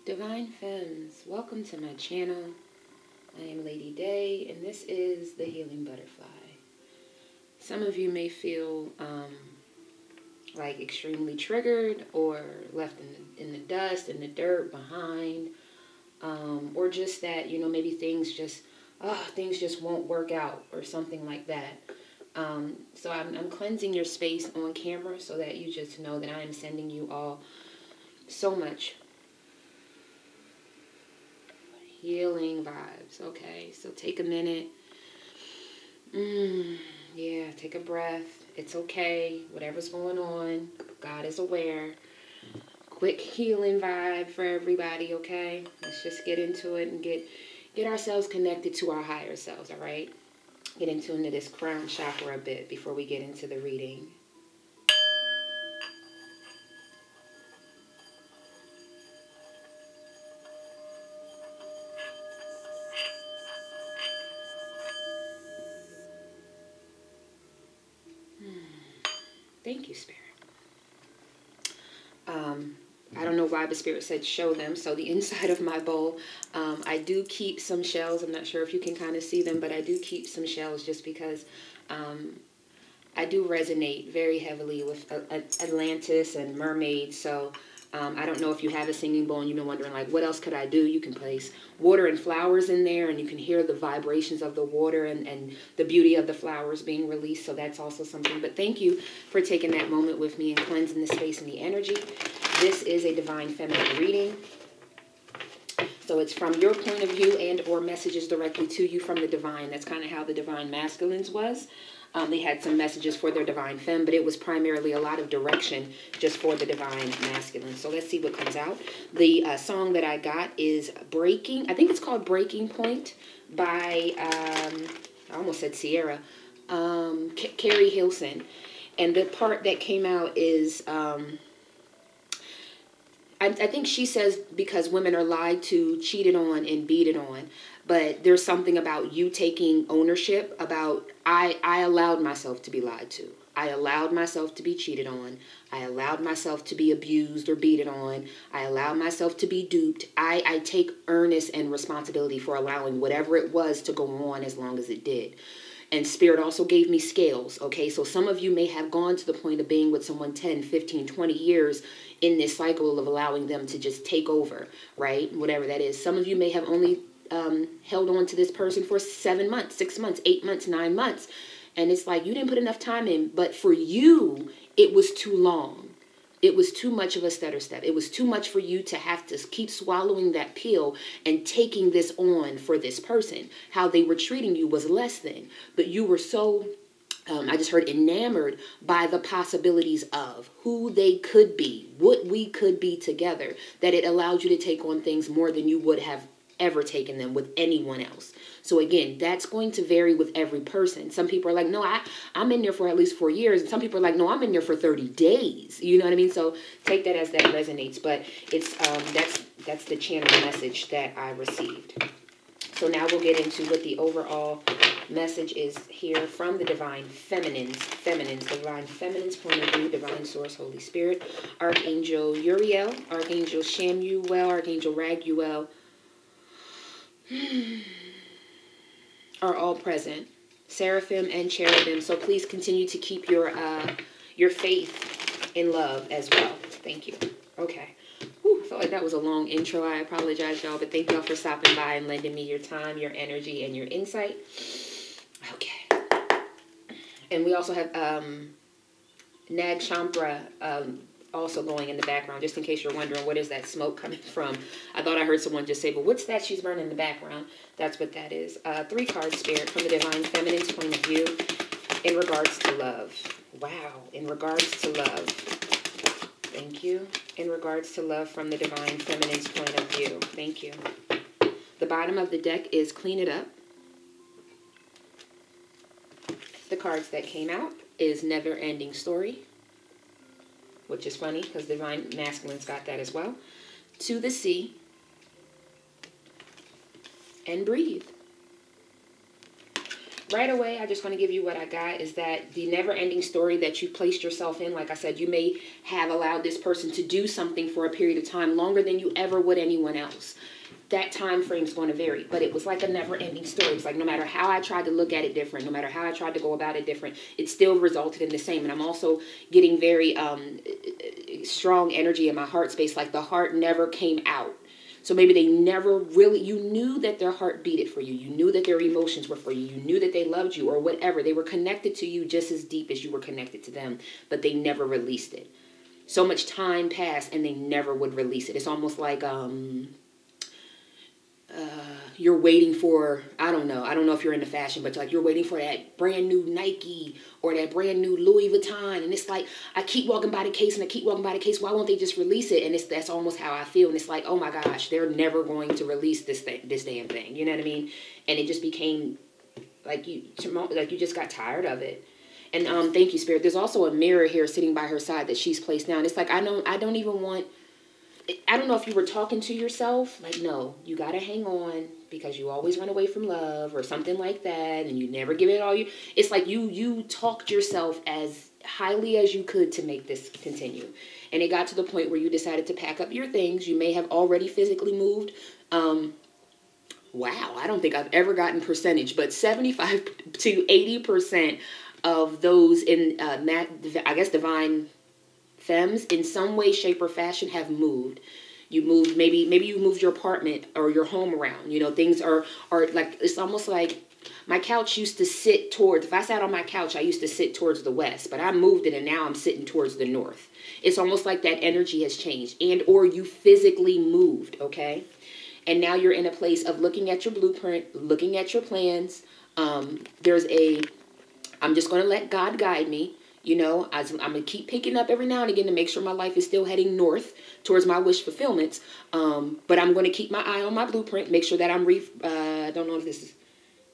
Divine Femmes, welcome to my channel. I am Lady Day, and this is the Healing Butterfly. Some of you may feel like extremely triggered or left in the dust, in the dirt, behind, or just that, you know, maybe things just won't work out or something like that. So I'm cleansing your space on camera so that you just know that I am sending you all so much healing vibes. Okay, so take a minute. Yeah, take a breath. It's okay. Whatever's going on, God is aware. Quick healing vibe for everybody, okay? Let's just get into it and get ourselves connected to our higher selves, all right? Get into this crown chakra a bit before we get into the reading. Thank you, Spirit. I don't know why the Spirit said show them. So the inside of my bowl, I do keep some shells. I'm not sure if you can kind of see them, but I do keep some shells just because I do resonate very heavily with Atlantis and mermaids. So I don't know if you have a singing bowl and you've been wondering, like, what else could I do? You can place water and flowers in there, and you can hear the vibrations of the water and the beauty of the flowers being released. So that's also something. But thank you for taking that moment with me and cleansing the space and the energy. This is a Divine Feminine reading. So it's from your point of view and or messages directly to you from the Divine. That's kind of how the Divine Masculines was. They had some messages for their Divine Femme, but it was primarily a lot of direction just for the Divine Masculine. So let's see what comes out. The song that I got is Breaking. I think it's called Breaking Point by, I almost said Sierra, Carrie Hilson. And the part that came out is... I think she says because women are lied to, cheated on, and beaten on. But there's something about you taking ownership about, I allowed myself to be lied to. I allowed myself to be cheated on. I allowed myself to be abused or beaten on. I allowed myself to be duped. I take earnest and responsibility for allowing whatever it was to go on as long as it did. And Spirit also gave me scales, okay? So some of you may have gone to the point of being with someone 10, 15, 20 years in this cycle of allowing them to just take over, right? Whatever that is. Some of you may have only held on to this person for 7 months, 6 months, 8 months, 9 months. And it's like you didn't put enough time in, but for you, it was too long. It was too much of a stutter step. It was too much for you to have to keep swallowing that pill and taking this on for this person. How they were treating you was less than. But you were so, I just heard, enamored by the possibilities of who they could be, what we could be together, that it allowed you to take on things more than you would have ever taken them with anyone else. So again, that's going to vary with every person. Some people are like, no, I'm in there for at least 4 years. And some people are like, no, I'm in there for 30 days. You know what I mean? So take that as that resonates. But it's that's the channel message that I received. So now we'll get into what the overall message is here from the Divine Feminines, Divine Feminines point of view, Divine Source, Holy Spirit, Archangel Uriel, Archangel Shamuel, Archangel Raguel, are all present, seraphim and cherubim. So please continue to keep your faith in love as well. Thank you. Okay. Whew, I felt like that was a long intro. I apologize, y'all, but thank y'all for stopping by and lending me your time, your energy, and your insight. Okay. And we also have Nag Champra also going in the background, just in case you're wondering what is that smoke coming from. I thought I heard someone just say, but what's that she's burning in the background? That's what that is. 3 card Spirit from the Divine Feminine's point of view in regards to love. Wow. In regards to love. Thank you. In regards to love from the Divine Feminine's point of view. Thank you. The bottom of the deck is Clean It Up. The cards that came out is Never Ending Story, which is funny because Divine Masculine's got that as well. To the Sea, and Breathe. right away, I just want to give you what I got, is that the never-ending story that you placed yourself in, like I said, you may have allowed this person to do something for a period of time longer than you ever would anyone else. That time frame is going to vary, but it was like a never-ending story. It's like no matter how I tried to look at it different, no matter how I tried to go about it different, it still resulted in the same. And I'm also getting very strong energy in my heart space, like the heart never came out. So maybe they never really, you knew that their heart beat it for you. You knew that their emotions were for you. You knew that they loved you or whatever. They were connected to you just as deep as you were connected to them, but they never released it. So much time passed and they never would release it. It's almost like, you're waiting for, I don't know if you're into fashion, but like you're waiting for that brand new Nike or that brand new Louis Vuitton, and it's like I keep walking by the case and I keep walking by the case. Why won't they just release it? And that's almost how I feel. And it's like, oh my gosh, they're never going to release this damn thing. You know what I mean? And it just became like you just got tired of it. And thank you, Spirit. There's also a mirror here sitting by her side that she's placed down. It's like I don't know if you were talking to yourself, like, no, you got to hang on because you always run away from love or something like that, and you never give it all you. It's like you talked yourself as highly as you could to make this continue. And it got to the point where you decided to pack up your things. You may have already physically moved. Wow, I don't think I've ever gotten percentage, but 75 to 80% of those in, I guess, divine femmes in some way, shape, or fashion have moved. You moved, maybe you moved your apartment or your home around. You know, things are like, it's almost like my couch used to sit towards, if I sat on my couch, I used to sit towards the west, but I moved it and now I'm sitting towards the north. It's almost like that energy has changed, and or you physically moved, okay? And now you're in a place of looking at your blueprint, looking at your plans. I'm just going to let God guide me. You know, I'm going to keep picking up every now and again to make sure my life is still heading north towards my wish fulfillments. But I'm going to keep my eye on my blueprint, make sure that I'm, I don't know if this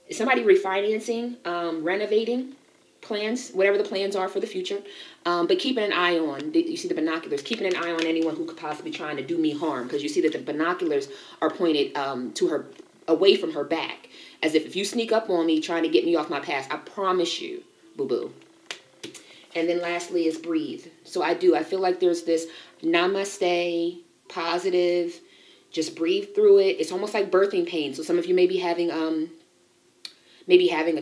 is somebody refinancing, renovating plans, whatever the plans are for the future. But keeping an eye on, you see the binoculars, keeping an eye on anyone who could possibly be trying to do me harm. Because you see that the binoculars are pointed to her, away from her back. As if you sneak up on me trying to get me off my path, I promise you, boo-boo. And then lastly is breathe. So I feel like there's this namaste, positive, just breathe through it. It's almost like birthing pain. So some of you may be having a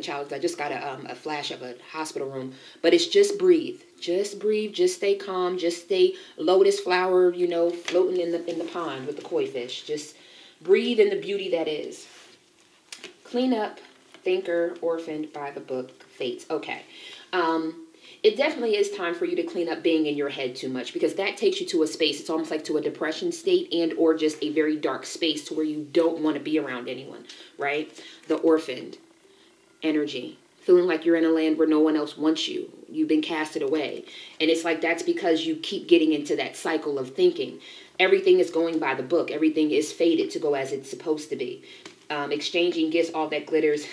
child. I just got a flash of a hospital room. But it's just breathe. Just breathe. Just stay calm. Just stay lotus flower, you know, floating in the pond with the koi fish. Just breathe in the beauty that is. Clean up, thinker, orphaned by the book, fates. Okay. It definitely is time for you to clean up being in your head too much, because that takes you to a space, it's almost like to a depression state and or just a very dark space to where you don't want to be around anyone, right? The orphaned energy, feeling like you're in a land where no one else wants you. You've been casted away. And it's like that's because you keep getting into that cycle of thinking. Everything is going by the book. Everything is fated to go as it's supposed to be. Exchanging gifts, all that glitters.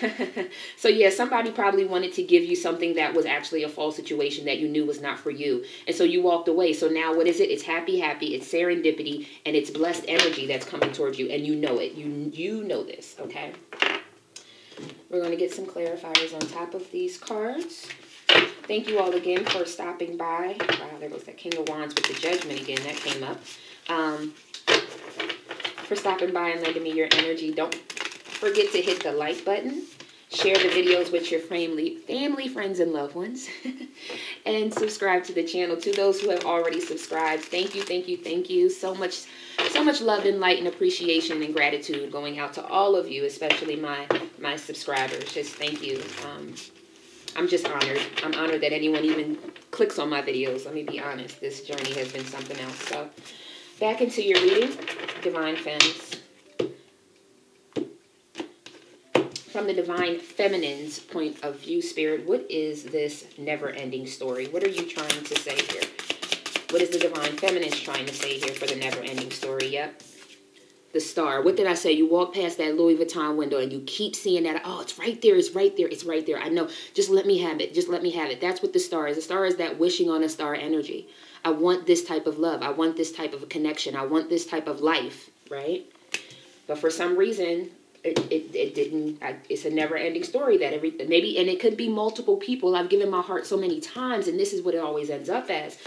So yeah, somebody probably wanted to give you something that was actually a false situation that you knew was not for you. And so you walked away. So now what is it? It's happy, it's serendipity, and it's blessed energy that's coming towards you. And you know it. You know this, okay? We're going to get some clarifiers on top of these cards. Thank you all again for stopping by. Wow, there goes that King of Wands with the Judgment again. That came up. For stopping by and lending me your energy. Don't forget to hit the like button. Share the videos with your family, friends, and loved ones. And subscribe to the channel. To those who have already subscribed, thank you, thank you, thank you. So much love and light and appreciation and gratitude going out to all of you, especially my subscribers. Just thank you. I'm just honored. I'm honored that anyone even clicks on my videos. Let me be honest. This journey has been something else. So back into your reading, Divine Femmes. From the Divine Feminine's point of view, Spirit, what is this never-ending story? What are you trying to say here? What is the Divine Feminine's trying to say here for the never-ending story? Yep. The Star. What did I say? You walk past that Louis Vuitton window and you keep seeing that. Oh, it's right there. It's right there. It's right there. I know. Just let me have it. Just let me have it. That's what the Star is. The Star is that wishing on a star energy. I want this type of love. I want this type of a connection. I want this type of life, right? But for some reason, it didn't. It's a never-ending story that maybe, and it could be multiple people. I've given my heart so many times, and this is what it always ends up as.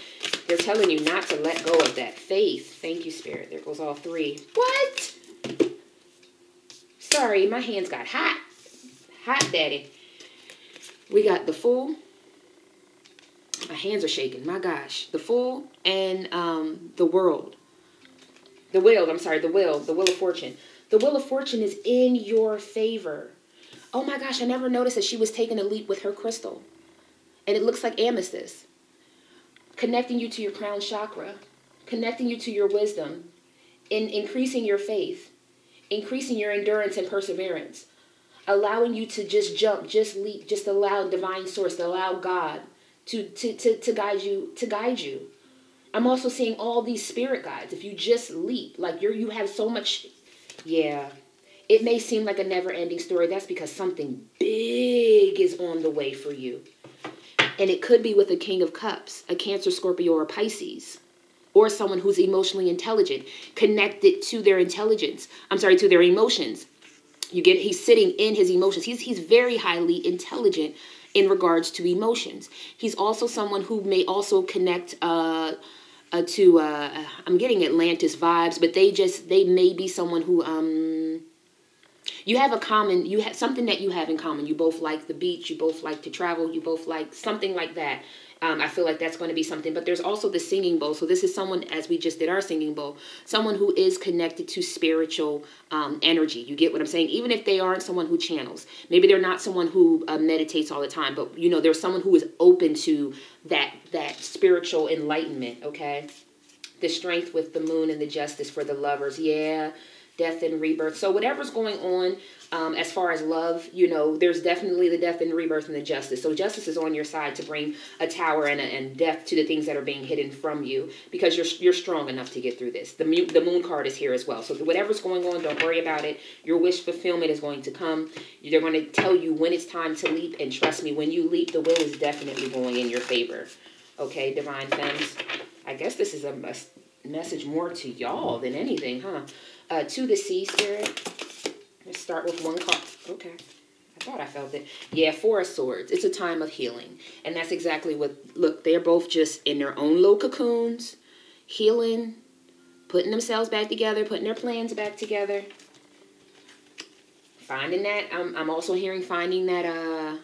They're telling you not to let go of that faith. Thank you, Spirit. There goes all three. What? Sorry, my hands got hot. Hot, Daddy. We got the Fool. My hands are shaking. My gosh. The Fool and the World. The Wheel. I'm sorry. The Wheel. The Wheel of Fortune. The Wheel of Fortune is in your favor. Oh my gosh. I never noticed that she was taking a leap with her crystal. And it looks like amethyst. Connecting you to your crown chakra. Connecting you to your wisdom. Increasing your faith. Increasing your endurance and perseverance. Allowing you to just jump, just leap, just allow divine source, to allow God to guide you. I'm also seeing all these spirit guides. If you just leap, like you have so much, yeah. It may seem like a never-ending story. That's because something big is on the way for you. And it could be with a King of Cups, a Cancer, Scorpio, or Pisces. Or someone who's emotionally intelligent, connected to their intelligence. I'm sorry, to their emotions. He's sitting in his emotions. He's very highly intelligent in regards to emotions. He's also someone who may also connect to I'm getting Atlantis vibes, but they may be someone who you have something that you have in common. You both like the beach, you both like to travel, you both like something like that. I feel like that's going to be something. But there's also the singing bowl. So this is someone, as we just did our singing bowl, someone who is connected to spiritual energy. You get what I'm saying? Even if they aren't someone who channels. Maybe they're not someone who meditates all the time. But, there's someone who is open to that spiritual enlightenment, okay? The Strength with the Moon and the Justice for the lovers. Yeah. Death and rebirth. So whatever's going on as far as love, there's definitely the death and rebirth and the justice. So justice is on your side to bring a tower and death to the things that are being hidden from you, because you're strong enough to get through this. The moon card is here as well. So whatever's going on, don't worry about it. Your wish fulfillment is going to come. They're going to tell you when it's time to leap. And trust me, when you leap, the wheel is definitely going in your favor. Okay, Divine Femmes. I guess this is a message more to y'all than anything, huh? To the Sea, Spirit. Let's start with one card. Okay. I thought I felt it. Yeah, Four of Swords. It's a time of healing. And that's exactly what... Look, they're both just in their own little cocoons. Healing. Putting themselves back together. Putting their plans back together. Finding that... I'm also hearing finding that...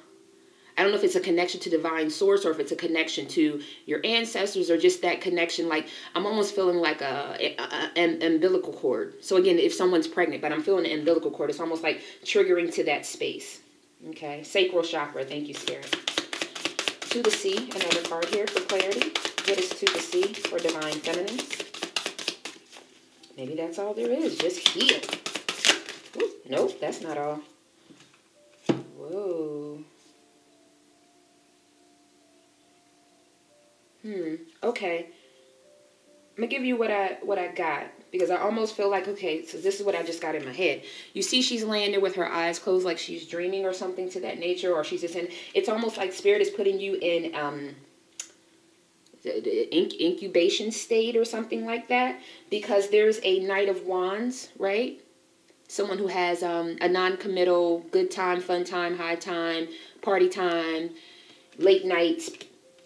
I don't know if it's a connection to divine source or if it's a connection to your ancestors or just that connection. Like, I'm almost feeling like an umbilical cord. So again, if someone's pregnant, but I'm feeling an umbilical cord, it's almost like triggering to that space. Okay. Sacral Chakra. Thank you, Spirit. To the Sea. Another card here for clarity. What is To the Sea for Divine Feminines? Maybe that's all there is. Just heal. Ooh, nope, that's not all. Whoa. Okay. I'm going to give you what I got, because I almost feel like, okay, so this is what I just got in my head. You see she's laying there with her eyes closed like she's dreaming or something to that nature, or she's just in, it's almost like Spirit is putting you in incubation state or something like that, because there's a Knight of Wands, right? Someone who has a non-committal, good time, fun time, high time, party time, late nights,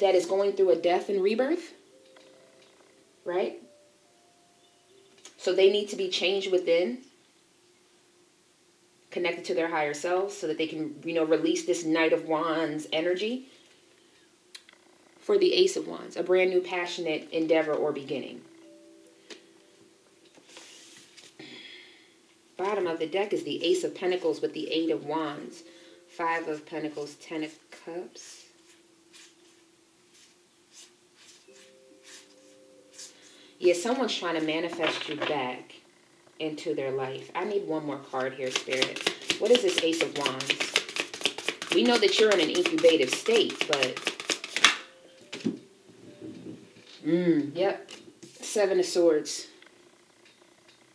that is going through a death and rebirth, right? So they need to be changed within, connected to their higher selves, so that they can, release this Knight of Wands energy. For the Ace of Wands, a brand new passionate endeavor or beginning. Bottom of the deck is the Ace of Pentacles with the Eight of Wands. Five of Pentacles, Ten of Cups. Yeah, someone's trying to manifest you back into their life. I need one more card here, Spirit. What is this Ace of Wands? We know that you're in an incubative state, but... Yep. Seven of Swords.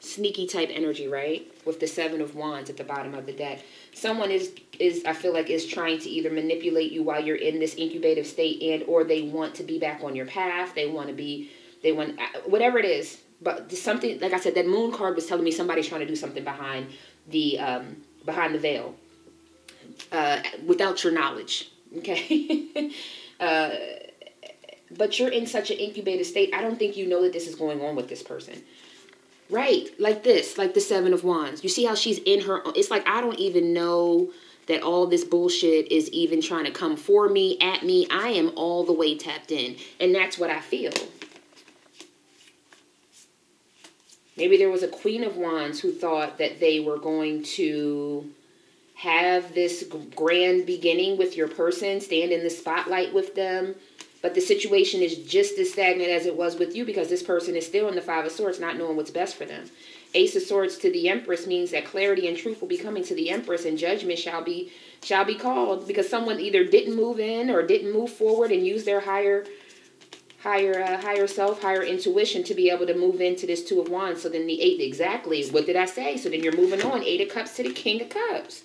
Sneaky type energy, right? With the Seven of Wands at the bottom of the deck. Someone is I feel like is trying to either manipulate you while you're in this incubative state, or they want to be back on your path. They want, whatever it is, But something, like I said, that moon card was telling me somebody's trying to do something behind the veil, without your knowledge. Okay. But you're in such an incubated state. I don't think you know that this is going on with this person. Right. Like this, like the Seven of Wands. You see how she's in her, it's like, I don't even know that all this bullshit is even trying to come for me, at me. I am all the way tapped in. And that's what I feel. Maybe there was a Queen of Wands who thought that they were going to have this grand beginning with your person, stand in the spotlight with them. But the situation is just as stagnant as it was with you, because this person is still in the Five of Swords, not knowing what's best for them. Ace of Swords to the Empress means that clarity and truth will be coming to the Empress, and judgment shall be called, because someone either didn't move in or didn't move forward and use their higher self, higher intuition to be able to move into this Two of Wands. So then the Eight, exactly, what did I say? So then you're moving on, Eight of Cups to the King of Cups.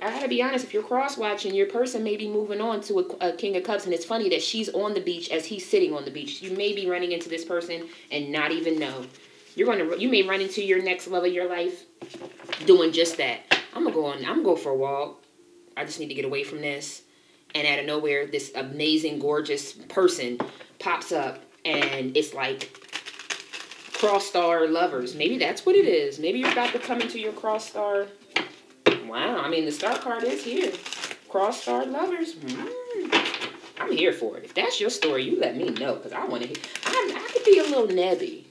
I gotta be honest, if you're cross-watching, your person may be moving on to a King of Cups, and it's funny that she's on the beach as he's sitting on the beach. You may be running into this person and not even know. You may run into your next love of your life doing just that. I'm gonna go for a walk. I just need to get away from this. And out of nowhere, this amazing, gorgeous person pops up, and it's like cross-star lovers. Maybe that's what it is. Maybe you're about to come into your cross-star. Wow, I mean, the star card is here. Cross-star lovers. I'm here for it. If that's your story, you let me know, because I want to hear. I could be a little nebby,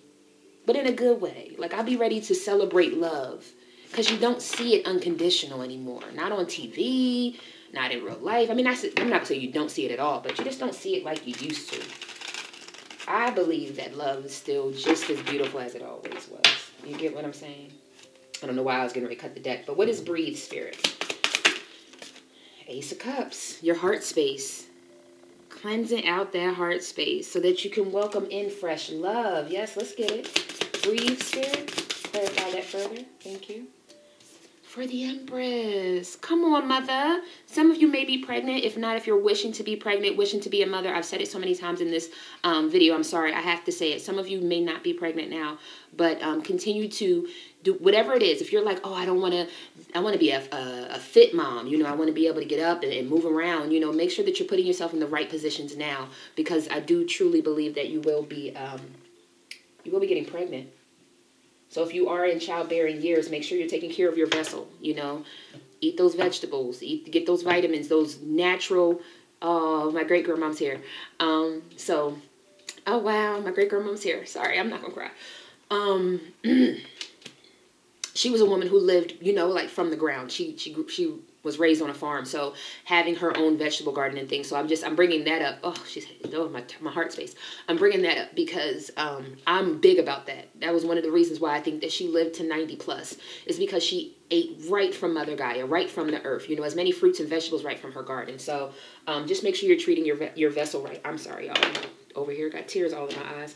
but in a good way. Like, I'll be ready to celebrate love, because you don't see it unconditional anymore. Not on TV, not in real life. I mean, I'm not saying you don't see it at all, but you just don't see it like you used to. I believe that love is still just as beautiful as it always was. You get what I'm saying? I don't know why I was getting ready to cut the deck, but what is breathe, Spirit? Ace of Cups, your heart space. Cleansing out that heart space so that you can welcome in fresh love. Yes, let's get it. Breathe, Spirit. Clarify that further. Thank you. For the Empress. Come on, mother. Some of you may be pregnant. If not, if you're wishing to be pregnant, wishing to be a mother. I've said it so many times in this video. I'm sorry. I have to say it. Some of you may not be pregnant now, but continue to do whatever it is. If you're like, oh, I want to be a fit mom. You know, I want to be able to get up and move around. You know, make sure that you're putting yourself in the right positions now, because I do truly believe that you will be getting pregnant. So if you are in childbearing years, make sure you're taking care of your vessel, you know. Eat those vegetables, get those vitamins, those natural, my great-grandmom's here. Oh, wow, my great-grandmom's here. Sorry, I'm not going to cry. She was a woman who lived, you know, like from the ground. She was raised on a farm, so having her own vegetable garden and things. So I'm bringing that up. Oh, my heart space. I'm bringing that up because I'm big about that. That was one of the reasons why I think that she lived to 90 plus, is because she ate right from Mother Gaia, right from the earth. You know, as many fruits and vegetables right from her garden. So just make sure you're treating your vessel right. I'm sorry, y'all. Over here, got tears all in my eyes.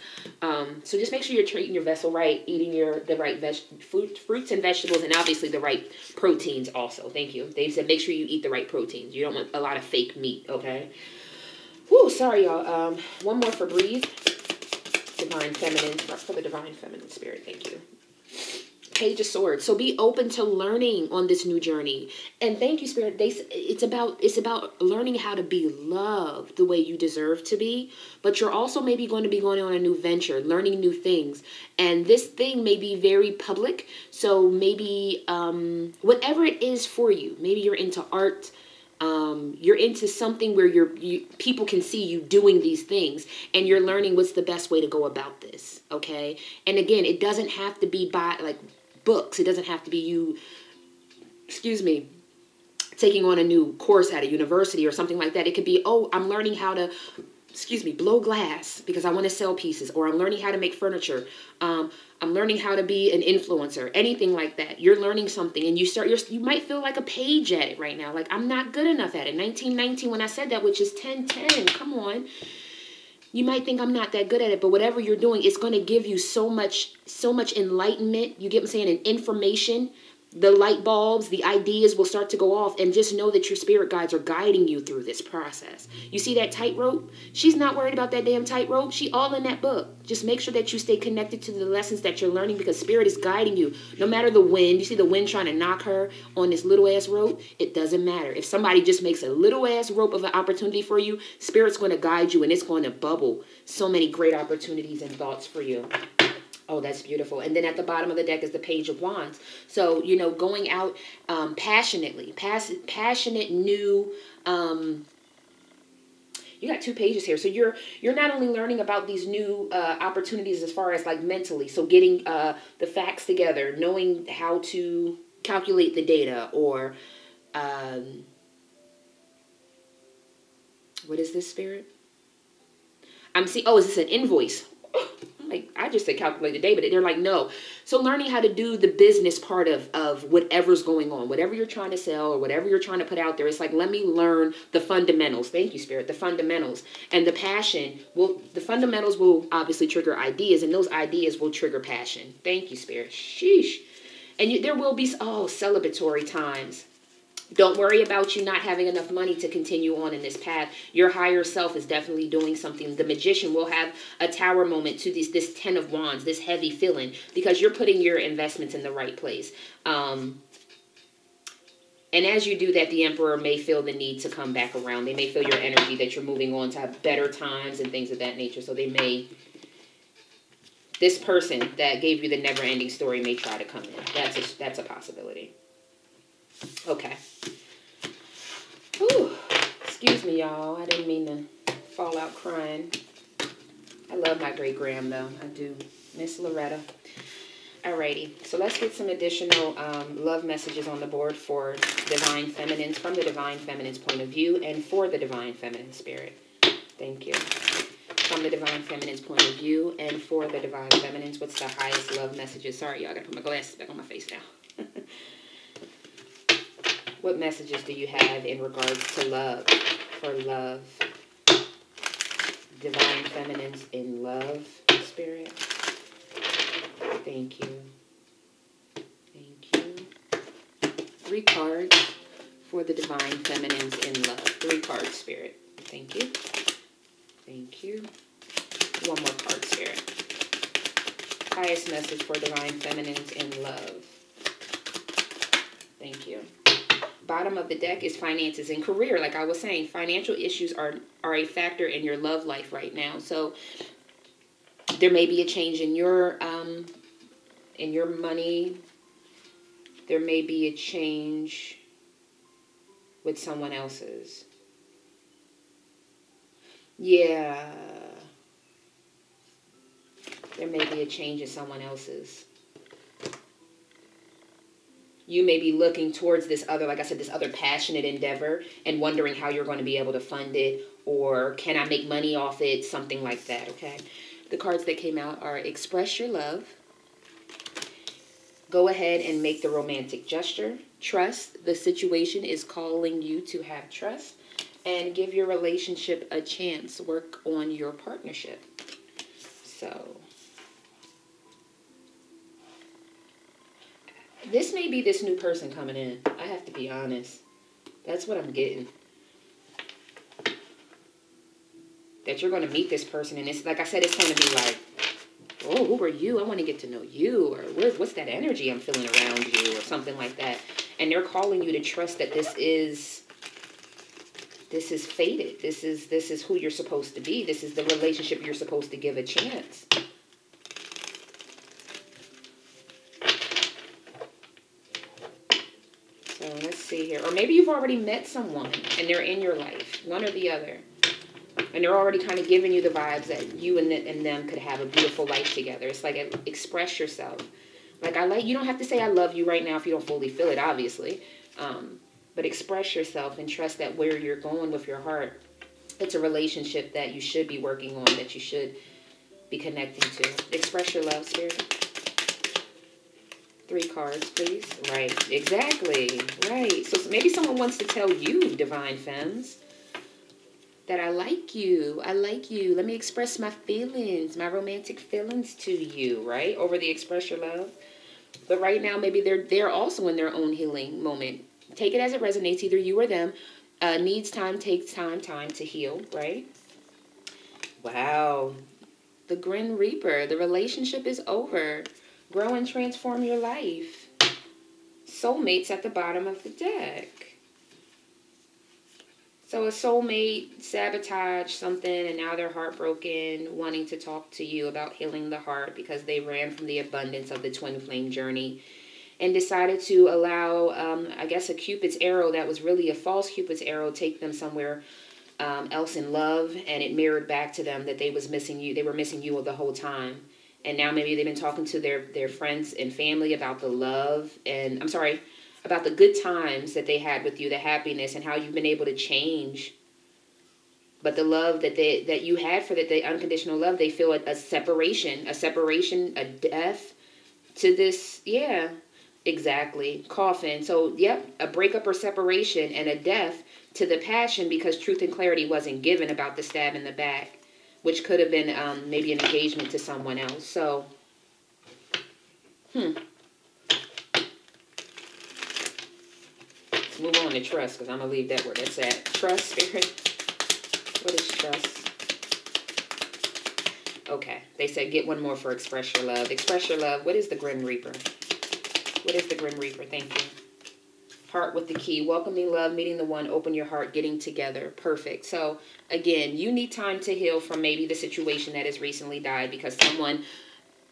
So just make sure you're treating your vessel right, eating the right fruits and vegetables, and obviously the right proteins also. Thank you. They said make sure you eat the right proteins. You don't want a lot of fake meat, okay? Whoo, sorry, y'all. One more for breathe. Divine Feminine, for the Divine Feminine Spirit. Thank you. Page of Swords. So be open to learning on this new journey. And thank you, Spirit. It's about learning how to be loved the way you deserve to be. But you're also maybe going to be going on a new venture, learning new things. And this thing may be very public. So maybe whatever it is for you. Maybe you're into art. You're into something where people can see you doing these things, and you're learning what's the best way to go about this. Okay. And again, it doesn't have to be by like books. It doesn't have to be you, taking on a new course at a university or something like that. It could be, oh, I'm learning how to, blow glass because I want to sell pieces, or I'm learning how to make furniture. I'm learning how to be an influencer, anything like that. You're learning something, and you might feel like a page at it right now. Like, I'm not good enough at it. 1919 when I said that, which is 1010. Come on. You might think I'm not that good at it, but whatever you're doing, it's going to give you so much enlightenment. You get what I'm saying? And information the light bulbs, the ideas will start to go off, and just know that your spirit guides are guiding you through this process. You see that tightrope? She's not worried about that damn tightrope. She all in that book. Just make sure that you stay connected to the lessons that you're learning, because spirit is guiding you. No matter the wind, you see the wind trying to knock her on this little ass rope? It doesn't matter. If somebody just makes a little ass rope of an opportunity for you, spirit's going to guide you, and it's going to bubble so many great opportunities and thoughts for you. Oh, that's beautiful. And then at the bottom of the deck is the Page of Wands. So, you know, going out passionately, passionate, new, you got 2 pages here. So you're not only learning about these new opportunities as far as like mentally. So getting the facts together, knowing how to calculate the data, or what is this, spirit? I'm seeing, oh, is this an invoice? Like, I just said calculate the day, but they're like, no. So learning how to do the business part of whatever's going on, whatever you're trying to sell or whatever you're trying to put out there. It's like, let me learn the fundamentals. Thank you, Spirit. The fundamentals. And the passion the fundamentals will obviously trigger ideas, and those ideas will trigger passion. Thank you, Spirit. Sheesh. And there will be, celebratory times. Don't worry about you not having enough money to continue on in this path. Your higher self is definitely doing something. The Magician will have a tower moment to this 10 of Wands, this heavy feeling, because you're putting your investments in the right place. And as you do that, the Emperor may feel the need to come back around. They may feel your energy that you're moving on to have better times and things of that nature. So they may, this person that gave you the never-ending story may try to come in. That's a possibility. Okay. Whew. Excuse me, y'all. I didn't mean to fall out crying. I love my great Graham, though. I do. Miss Loretta. Alrighty. So let's get some additional love messages on the board for Divine Feminines, from the Divine Feminine's point of view, and for the Divine Feminine Spirit. Thank you. From the Divine Feminine's point of view, and for the Divine Feminines, what's the highest love messages? Sorry, y'all. I gotta put my glasses back on my face now. What messages do you have in regards to love, for love? Divine Feminines in love, Spirit. Thank you. Thank you. 3 cards for the Divine Feminines in love. 3 cards, Spirit. Thank you. Thank you. 1 more card, Spirit. Highest message for Divine Feminines in love. Thank you. Bottom of the deck is finances and career. Like I was saying, financial issues are a factor in your love life right now. So there may be a change in your money. There may be a change with someone else's. Yeah. There may be a change in someone else's. You may be looking towards this other, like I said, this other passionate endeavor and wondering how you're going to be able to fund it, or can I make money off it, something like that, okay? The cards that came out are express your love, go ahead and make the romantic gesture, trust, the situation is calling you to have trust, and give your relationship a chance, work on your partnership. So this may be this new person coming in. I have to be honest. That's what I'm getting. That you're going to meet this person, and it's like I said, it's going to be like, oh, who are you? I want to get to know you, or what's that energy I'm feeling around you, or something like that. And they're calling you to trust that this is fated. This is who you're supposed to be. This is the relationship you're supposed to give a chance. So let's see here. Or maybe you've already met someone and they're in your life, one or the other. And they're already kind of giving you the vibes that you and them could have a beautiful life together. It's like, express yourself. Like, you don't have to say I love you right now if you don't fully feel it, obviously. But express yourself and trust that where you're going with your heart, it's a relationship that you should be working on, that you should be connecting to. Express your love, Spirit. 3 cards, please. Right, exactly. Right. So maybe someone wants to tell you, Divine Femmes, that I like you. I like you. Let me express my feelings, my romantic feelings to you, right? Over the express your love. But right now, maybe they're also in their own healing moment. Take it as it resonates, either you or them. Needs time, takes time to heal, right? Wow. The Grim Reaper. The relationship is over. Grow and transform your life. Soulmates at the bottom of the deck. So a soulmate sabotaged something and now they're heartbroken, wanting to talk to you about healing the heart because they ran from the abundance of the twin flame journey and decided to allow, I guess, a Cupid's arrow that was really a false Cupid's arrow take them somewhere else in love, and it mirrored back to them that they were missing you the whole time. And now maybe they've been talking to their friends and family about the love and, about the good times that they had with you, the happiness, and how you've been able to change. But the love that you had for the unconditional love, they feel a separation, a death to this, yeah, exactly, coffin. So, yep, a breakup or separation and a death to the passion because truth and clarity wasn't given about the stab in the back, which could have been maybe an engagement to someone else. So, move on to trust, because I'm going to leave that where that's at. Trust, Spirit. What is trust? Okay. They said get one more for express your love. Express your love. What is the Grim Reaper? What is the Grim Reaper? Thank you. Heart with the key. Welcoming love, meeting the one, open your heart, getting together. Perfect. So, again, you need time to heal from maybe the situation that has recently died because someone...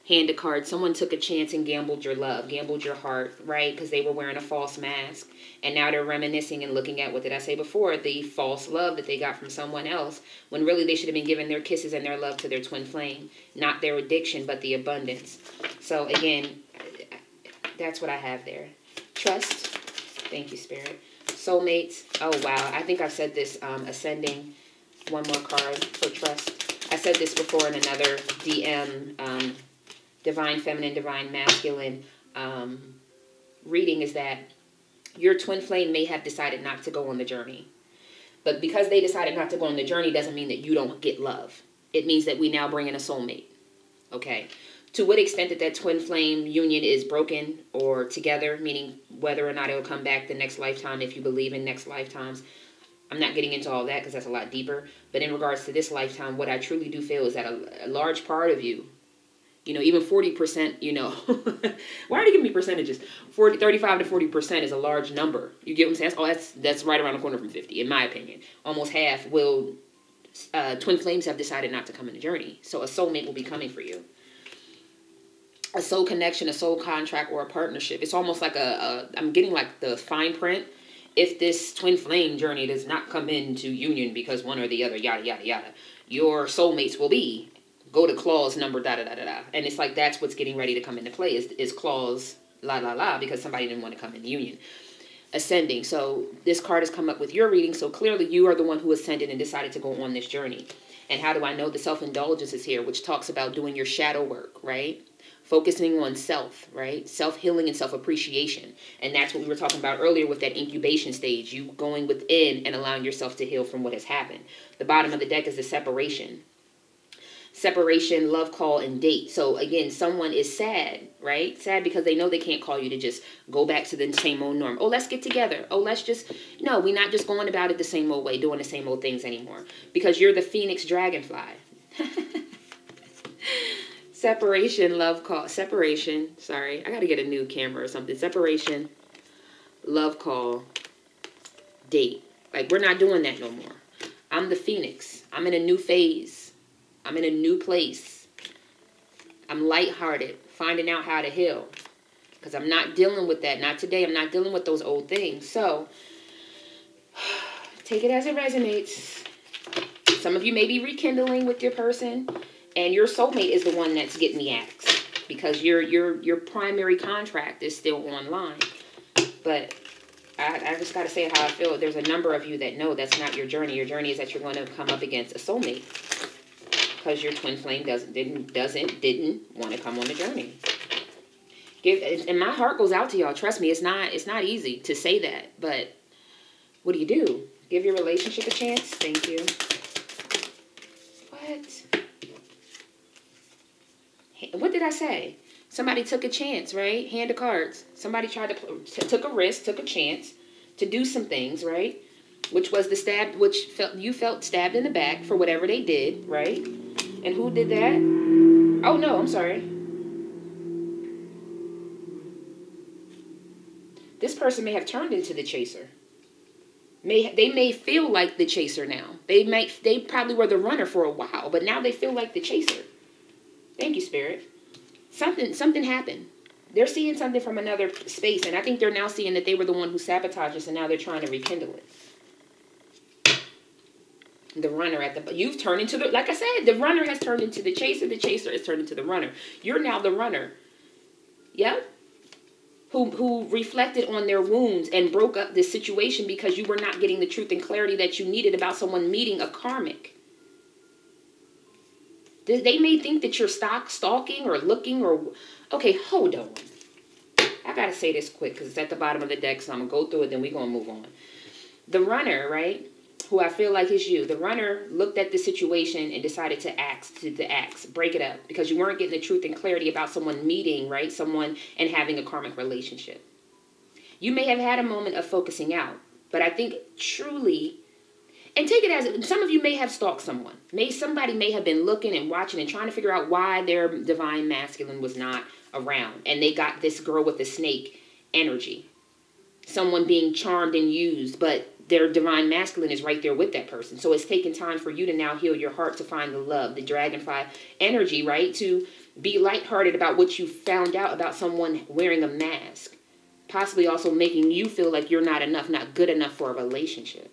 hand a card. Someone took a chance and gambled your love, gambled your heart, right? Because they were wearing a false mask. And now they're reminiscing and looking at, what did I say before? The false love that they got from someone else. When really they should have been giving their kisses and their love to their twin flame. Not their addiction, but the abundance. So again, that's what I have there. Trust. Thank you, Spirit. Soulmates. Oh, wow. I think I've said this. Ascending. One more card for trust. I said this before in another DM Divine Feminine, Divine Masculine reading, is that your twin flame may have decided not to go on the journey. But because they decided not to go on the journey doesn't mean that you don't get love. It means that we now bring in a soulmate. Okay? To what extent that twin flame union is broken or together, meaning whether or not it will come back the next lifetime, if you believe in next lifetimes. I'm not getting into all that because that's a lot deeper. But in regards to this lifetime, what I truly do feel is that a large part of you, even 40%, why are you giving me percentages? 35 to 40% is a large number. You get what I'm saying? Oh, that's right around the corner from 50, in my opinion. Almost half twin flames have decided not to come in the journey. So a soulmate will be coming for you. A soul connection, a soul contract, or a partnership. It's almost like I'm getting like the fine print. If this twin flame journey does not come into union because one or the other, yada, yada, yada, your soulmates will be. Go to clause number, da-da-da-da-da. And it's like that's what's getting ready to come into play is clause, la-la-la, because somebody didn't want to come in union. Ascending. So this card has come up with your reading, so clearly you are the one who ascended and decided to go on this journey. And how do I know? The self-indulgence is here, which talks about doing your shadow work, right? Focusing on self, right? Self-healing and self-appreciation. And that's what we were talking about earlier with that incubation stage. You going within and allowing yourself to heal from what has happened. The bottom of the deck is the separation. Separation, love call, and date. So again, someone is sad, right? Sad because they know they can't call you to just go back to the same old norm. Oh, let's get together. Oh, let's just... No, we're not just going about it the same old way, doing the same old things anymore. Because you're the Phoenix Dragonfly. Separation, love call. Separation. Sorry, I got to get a new camera or something. Separation, love call, date. Like, we're not doing that no more. I'm the Phoenix. I'm in a new phase. I'm in a new place. I'm lighthearted, finding out how to heal. Because I'm not dealing with that. Not today. I'm not dealing with those old things. So, take it as it resonates. Some of you may be rekindling with your person. And your soulmate is the one that's getting the axe. Because your primary contract is still online. But I just got to say how I feel. There's a number of you that know that's not your journey. Your journey is that you're going to come up against a soulmate. Because your twin flame didn't want to come on the journey. And my heart goes out to y'all. Trust me, it's not easy to say that. But what do? Give your relationship a chance? Thank you. What did I say? Somebody took a chance, right? Hand of cards. Somebody took a risk, took a chance to do some things, right? Which was you felt stabbed in the back for whatever they did, right? And who did that? Oh, no, I'm sorry. This person may have turned into the chaser. They may feel like the chaser now. They probably were the runner for a while, but now they feel like the chaser. Thank you, Spirit. Something happened. They're seeing something from another space, and I think they're now seeing that they were the one who sabotaged us, and now they're trying to rekindle it. The runner you've turned into like I said, the runner has turned into the chaser has turned into the runner. You're now the runner. Yep. Who reflected on their wounds and broke up this situation because you were not getting the truth and clarity that you needed about someone meeting a karmic. They may think that you're stalking or looking or... Okay, hold on. I got to say this quick because it's at the bottom of the deck, so I'm going to go through it, then we're going to move on. The runner, right, who I feel like is you, the runner looked at the situation and decided to break it up because you weren't getting the truth and clarity about someone meeting, right, someone and having a karmic relationship. You may have had a moment of focusing out, but I think truly... And take it as, some of you may have stalked someone. Somebody may have been looking and watching and trying to figure out why their divine masculine was not around. And they got this girl with the snake energy. Someone being charmed and used, but their divine masculine is right there with that person. So it's taken time for you to now heal your heart to find the love, the dragonfly energy, right? To be lighthearted about what you found out about someone wearing a mask. Possibly also making you feel like you're not enough, not good enough for a relationship.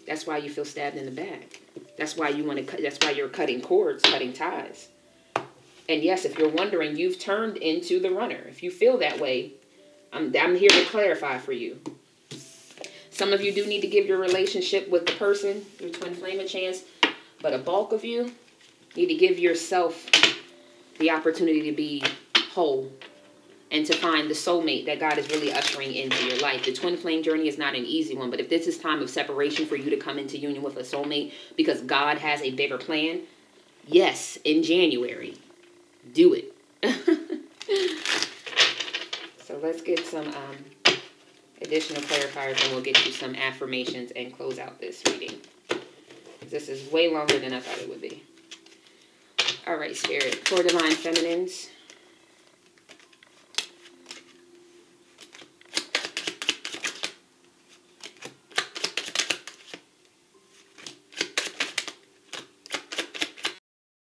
That's why you feel stabbed in the back. That's why that's why you're cutting cords, cutting ties. And yes, if you're wondering, you've turned into the runner. If you feel that way, I'm here to clarify for you. Some of you do need to give your relationship with the person, your twin flame, a chance. But a bulk of you need to give yourself the opportunity to be whole and to find the soulmate that God is really ushering into your life. The twin flame journey is not an easy one, but if this is time of separation for you to come into union with a soulmate because God has a bigger plan, yes, in January, do it. So let's get some additional clarifiers and we'll get you some affirmations and close out this reading. This is way longer than I thought it would be. All right, Spirit, for divine feminines,